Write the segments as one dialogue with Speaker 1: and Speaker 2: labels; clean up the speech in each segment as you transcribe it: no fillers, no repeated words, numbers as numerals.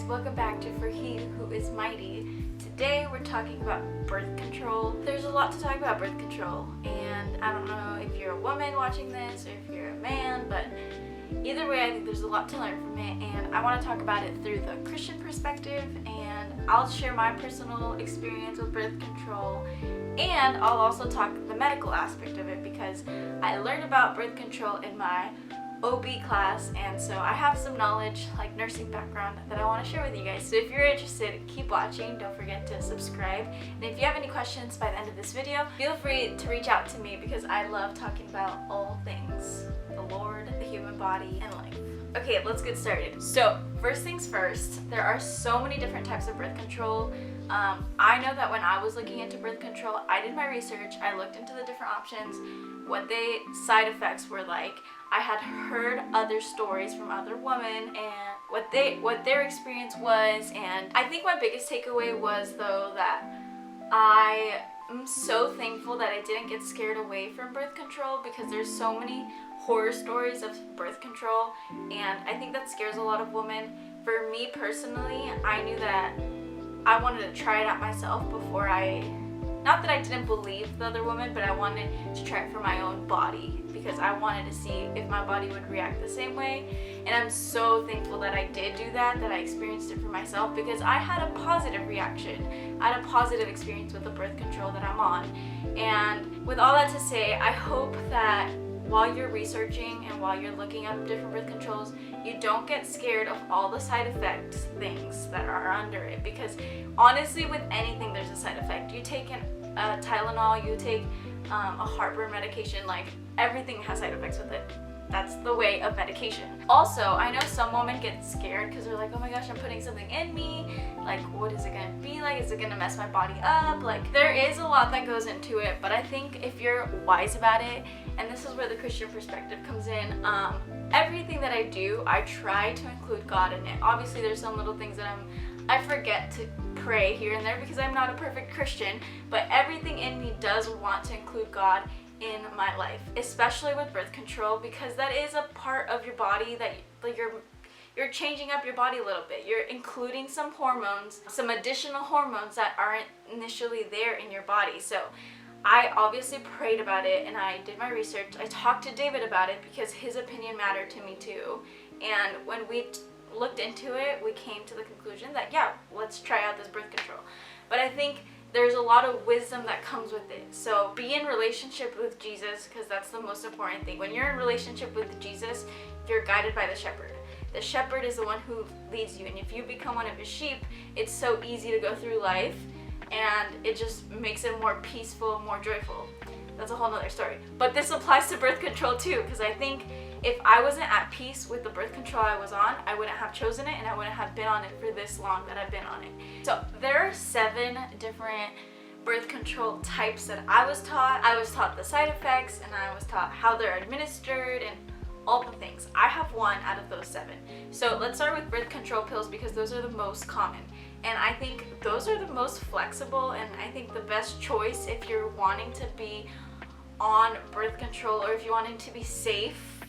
Speaker 1: welcome back to For He Who Is Mighty. Today we're talking about birth control. There's a lot to talk about birth control, and I don't know if you're a woman watching this or if you're a man, but either way I think there's a lot to learn from it, and I want to talk about it through the Christian perspective, and I'll share my personal experience with birth control, and I'll also talk the medical aspect of it because I learned about birth control in my OB class, and so I have some knowledge, like nursing background, that I want to share with you guys. So if you're interested, keep watching. Don't forget to subscribe. And if you have any questions by the end of this video, feel free to reach out to me because I love talking about all things the Lord, the human body, and life. Okay, let's get started. So first things first, there are so many different types of birth control. I know that when I was looking into birth control, I did my research, I looked into the different options, what the side effects were like. I had heard other stories from other women and what their experience was, and I think my biggest takeaway was though that I am so thankful that I didn't get scared away from birth control because there's so many horror stories of birth control, and I think that scares a lot of women. For me personally, I knew that I wanted to try it out myself before not that I didn't believe the other woman, but I wanted to try it for my own body because I wanted to see if my body would react the same way. And I'm so thankful that I did do that I experienced it for myself because I had a positive reaction. I had a positive experience with the birth control that I'm on. And with all that to say, I hope that while you're researching and while you're looking up different birth controls, you don't get scared of all the side effects things that are under it, because honestly with anything there's a side effect. You take a Tylenol, you take a heartburn medication, like everything has side effects with it. That's the way of medication. Also, I know some women get scared because they're like, oh my gosh, I'm putting something in me. Like, what is it gonna be like? Is it gonna mess my body up? Like, there is a lot that goes into it, but I think if you're wise about it, and this is where the Christian perspective comes in, everything that I do, I try to include God in it. Obviously, there's some little things that I forget to pray here and there because I'm not a perfect Christian, but everything in me does want to include God in my life, especially with birth control, because that is a part of your body that you're changing up your body a little bit. You're including some hormones, some additional hormones that aren't initially there in your body. So I obviously prayed about it and I did my research. I talked to David about it because his opinion mattered to me too. And when we looked into it, we came to the conclusion that yeah, let's try out this birth control. But I think there's a lot of wisdom that comes with it. So be in relationship with Jesus, because that's the most important thing. When you're in relationship with Jesus, you're guided by the shepherd. The shepherd is the one who leads you, and if you become one of his sheep, it's so easy to go through life and it just makes it more peaceful, more joyful. That's a whole nother story. But this applies to birth control too, because I think if I wasn't at peace with the birth control I was on, I wouldn't have chosen it and I wouldn't have been on it for this long that I've been on it. So there are 7 different birth control types that I was taught. I was taught the side effects and I was taught how they're administered and all the things. I have 1 out of those 7. So let's start with birth control pills because those are the most common. And I think those are the most flexible, and I think the best choice if you're wanting to be on birth control or if you're wanting to be safe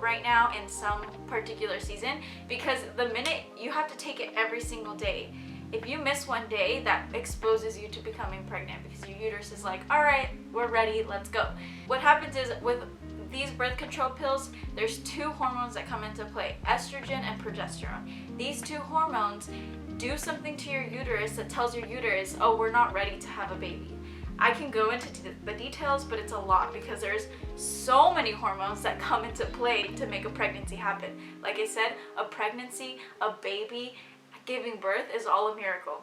Speaker 1: right now in some particular season, because the minute you have to take it every single day. If you miss one day, that exposes you to becoming pregnant because your uterus is like, all right, we're ready, let's go. What happens is with these birth control pills, there's 2 hormones that come into play, estrogen and progesterone. These 2 hormones do something to your uterus that tells your uterus, oh, we're not ready to have a baby. I can go into the details, but it's a lot because there's so many hormones that come into play to make a pregnancy happen. Like I said, a pregnancy, a baby, giving birth is all a miracle.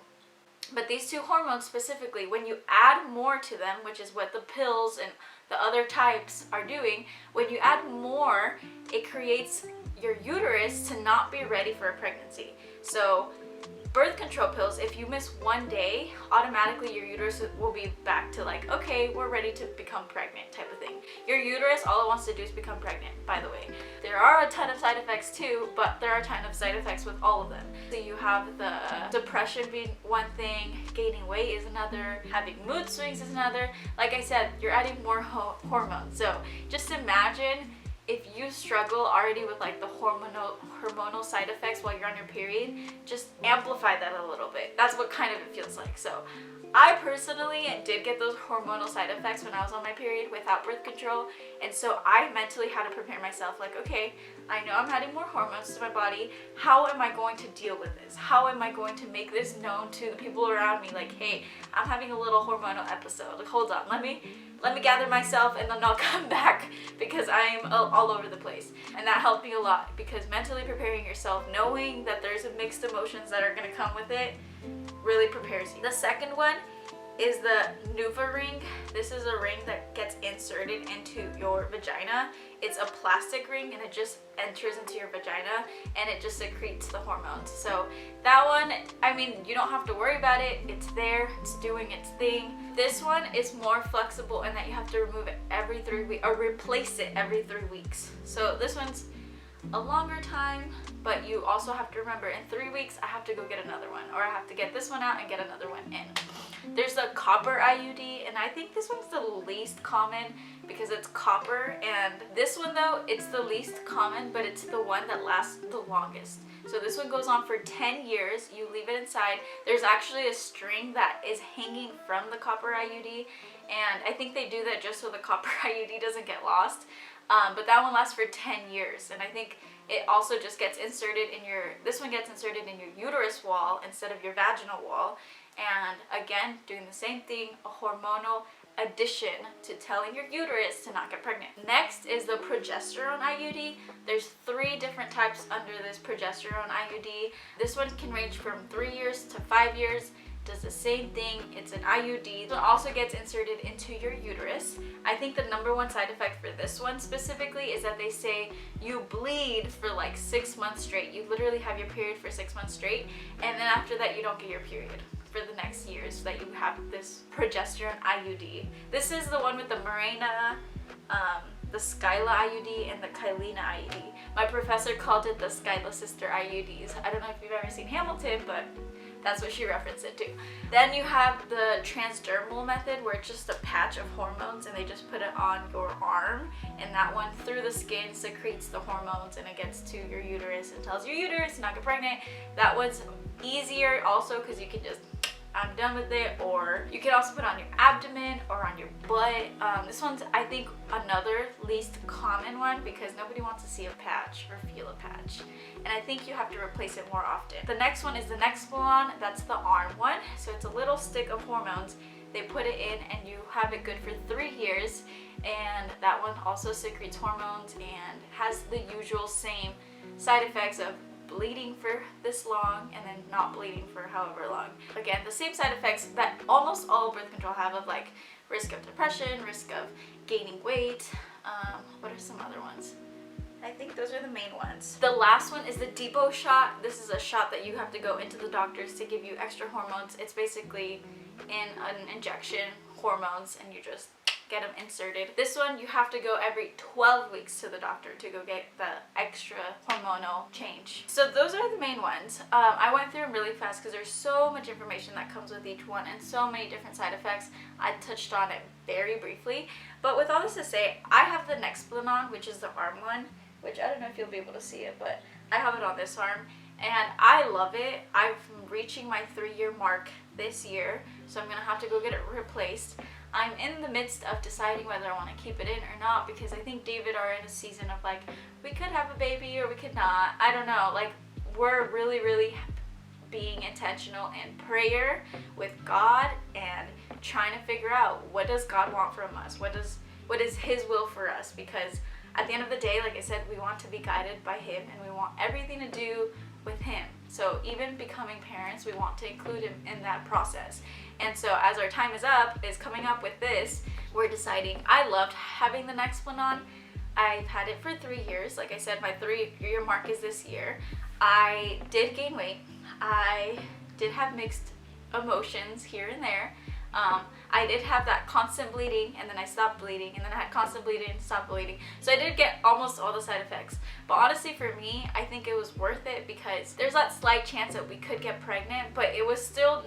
Speaker 1: But these 2 hormones specifically, when you add more to them, which is what the pills and the other types are doing, when you add more, it creates your uterus to not be ready for a pregnancy. So birth control pills, if you miss one day, automatically your uterus will be back to like, okay, we're ready to become pregnant type of thing. Your uterus, all it wants to do is become pregnant, by the way. There are a ton of side effects too, but there are a ton of side effects with all of them. So you have the depression being one thing, gaining weight is another, having mood swings is another. Like I said, you're adding more hormones. So just imagine if you struggle already with like the hormonal side effects while you're on your period, just amplify that a little bit. That's what kind of it feels like. So I personally did get those hormonal side effects when I was on my period without birth control, and so I mentally had to prepare myself like, okay, I know I'm adding more hormones to my body. How am I going to deal with this? How am I going to make this known to the people around me? Like, hey, I'm having a little hormonal episode. Like, hold on, let me gather myself, and then I'll come back because I'm all over the place. And that helped me a lot, because mentally preparing yourself, knowing that there's mixed emotions that are going to come with it, really prepares you. The second one is the Nuva ring. This is a ring that gets inserted into your vagina. It's a plastic ring, and it just enters into your vagina, and it just secretes the hormones. So that one, I mean, you don't have to worry about it. It's there, it's doing its thing. This one is more flexible in that you have to remove it every 3 weeks, or replace it every 3 weeks. So this one's a longer time, but you also have to remember, in 3 weeks I have to go get another one, or I have to get this one out and get another one in. There's the copper IUD, and I think this one's the least common because it's copper, and this one though, it's the least common, but it's the one that lasts the longest. So this one goes on for 10 years. You leave it inside. There's actually a string that is hanging from the copper IUD, and I think they do that just so the copper IUD doesn't get lost. But that one lasts for 10 years, and I think it also just gets inserted in this one gets inserted in your uterus wall instead of your vaginal wall. And again, doing the same thing, a hormonal addition to telling your uterus to not get pregnant. Next is the progesterone IUD. There's 3 different types under this progesterone IUD. This one can range from 3 years to 5 years. Does the same thing. It's an IUD. It also gets inserted into your uterus. I think the number one side effect for this one specifically is that they say you bleed for like 6 months straight. You literally have your period for 6 months straight, and then after that you don't get your period for the next year, so that you have this progesterone IUD. This is the one with the Mirena, the Skyla IUD, and the Kylina IUD. My professor called it the Skyla sister IUDs. I don't know if you've ever seen Hamilton, but that's what she referenced it to. Then you have the transdermal method, where it's just a patch of hormones and they just put it on your arm, and that one through the skin secretes the hormones, and it gets to your uterus and tells your uterus to not get pregnant. That one's easier also because you can just, I'm done with it. Or you can also put it on your abdomen or on your butt. This one's, I think, another least common one because nobody wants to see a patch or feel a patch, and I think you have to replace it more often. The next one is the Nexplanon. That's the arm one. So it's a little stick of hormones. They put it in and you have it good for 3 years, and that one also secretes hormones and has the usual same side effects of bleeding for this long and then not bleeding for however long. Again, the same side effects that almost all birth control have, of like risk of depression, risk of gaining weight. What are some other ones? I think those are the main ones. The last one is the Depot shot. This is a shot that you have to go into the doctors to give you extra hormones. It's basically in an injection, hormones, and you just get them inserted. This one you have to go every 12 weeks to the doctor to go get the extra hormonal change. So those are the main ones. I went through them really fast because there's so much information that comes with each one and so many different side effects. I touched on it very briefly, but with all this to say, I have the Nexplanon, which is the arm one, which I don't know if you'll be able to see it, but I have it on this arm and I love it. I'm reaching my 3-year mark this year, so I'm gonna have to go get it replaced. I'm in the midst of deciding whether I want to keep it in or not, because I think David are in a season of like, we could have a baby or we could not. I don't know. Like, we're really being intentional in prayer with God and trying to figure out, what does God want from us? What is His will for us? Because at the end of the day, like I said, we want to be guided by Him, and we want everything to do with Him. So even becoming parents, we want to include Him in that process. And so as our time is coming up with this, we're deciding. I loved having the Nexplanon. I've had it for 3 years. Like I said, my 3-year mark is this year. I did gain weight. I did have mixed emotions here and there. I did have that constant bleeding, and then I stopped bleeding, and then I had constant bleeding and stopped bleeding. So I did get almost all the side effects. But honestly, for me, I think it was worth it because there's that slight chance that we could get pregnant, but it was still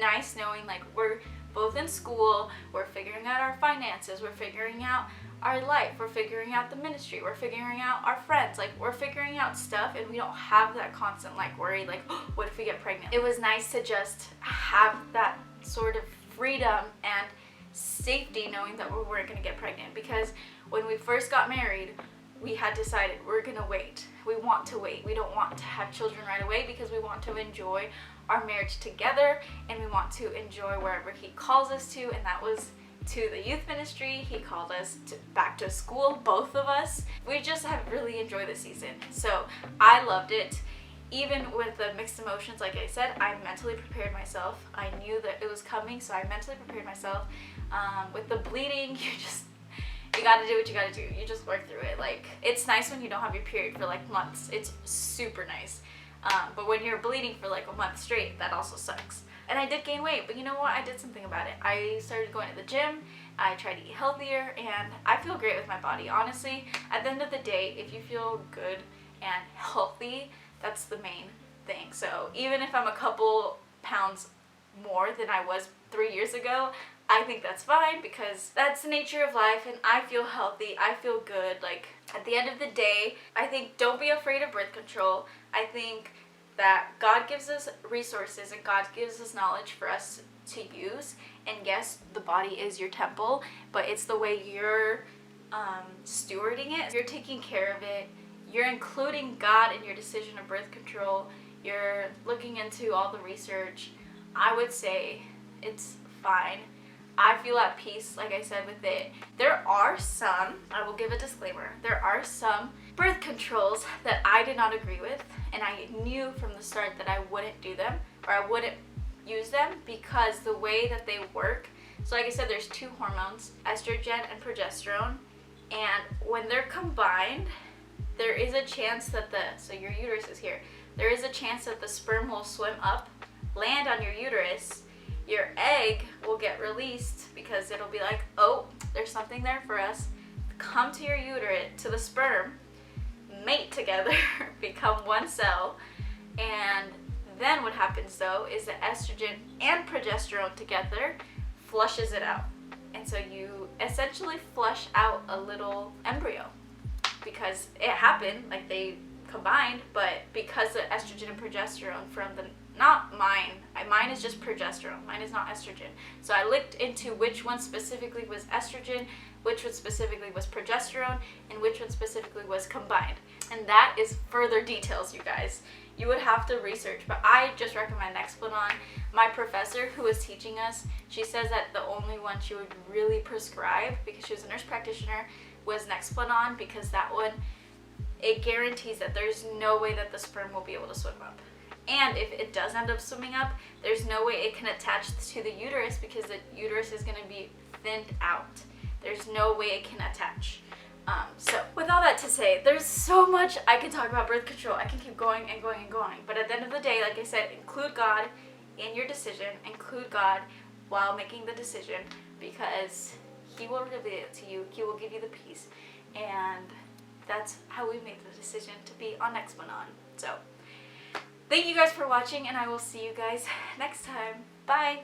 Speaker 1: nice knowing like we're both in school, we're figuring out our finances, we're figuring out our life, we're figuring out the ministry, we're figuring out our friends, like we're figuring out stuff, and we don't have that constant like worry, like, oh, what if we get pregnant? It was nice to just have that sort of freedom and safety knowing that we weren't going to get pregnant, because when we first got married, we had decided we're going to wait. We want to wait. We don't want to have children right away because we want to enjoy our marriage together, and we want to enjoy wherever he calls us to, and that was to the youth ministry. He called us back to school, both of us. We just have really enjoyed the season. So I loved it. Even with the mixed emotions, like I said, I mentally prepared myself. I knew that it was coming, so I mentally prepared myself. With the bleeding, you gotta do what you gotta do. You just work through it. Like, it's nice when you don't have your period for like months. It's super nice. But when you're bleeding for like a month straight, that also sucks. And I did gain weight, but you know what? I did something about it. I started going to the gym. I tried to eat healthier, and I feel great with my body. Honestly, at the end of the day, if you feel good and healthy, that's the main thing. So even if I'm a couple pounds more than I was 3 years ago, I think that's fine, because that's the nature of life, and I feel healthy. I feel good. Like, at the end of the day, I think don't be afraid of birth control. I think that God gives us resources and God gives us knowledge for us to use. And yes, the body is your temple, but it's the way you're stewarding it. You're taking care of it. You're including God in your decision of birth control. You're looking into all the research. I would say it's fine. I feel at peace, like I said, with it. There are some, I will give a disclaimer, there are some birth controls that I did not agree with, and I knew from the start that I wouldn't do them, or I wouldn't use them, because the way that they work, so like I said, there's two hormones, estrogen and progesterone, and when they're combined, there is a chance that so your uterus is here, there is a chance that the sperm will swim up, land on your uterus, your egg will get released because it'll be like, oh, there's something there for us, come to your uterus, to the sperm, mate together, become one cell, and then what happens though is the estrogen and progesterone together flushes it out. And so you essentially flush out a little embryo, because it happened, like they combined, but because the estrogen and progesterone from the, not mine is just progesterone, mine is not estrogen. So I looked into which one specifically was estrogen, which one specifically was progesterone, and which one specifically was combined. And that is further details, you guys. You would have to research, but I just recommend Nexplanon. My professor who was teaching us, she says that the only one she would really prescribe, because she was a nurse practitioner, was Nexplanon, because that one, it guarantees that there's no way that the sperm will be able to swim up. And if it does end up swimming up, there's no way it can attach to the uterus, because the uterus is going to be thinned out. There's no way it can attach. So with all that to say, there's so much I can talk about birth control. I can keep going and going and going. But at the end of the day, like I said, include God in your decision. Include God while making the decision, because He will reveal it to you. He will give you the peace. And that's how we made the decision to be on Nexplanon. So thank you guys for watching, and I will see you guys next time. Bye!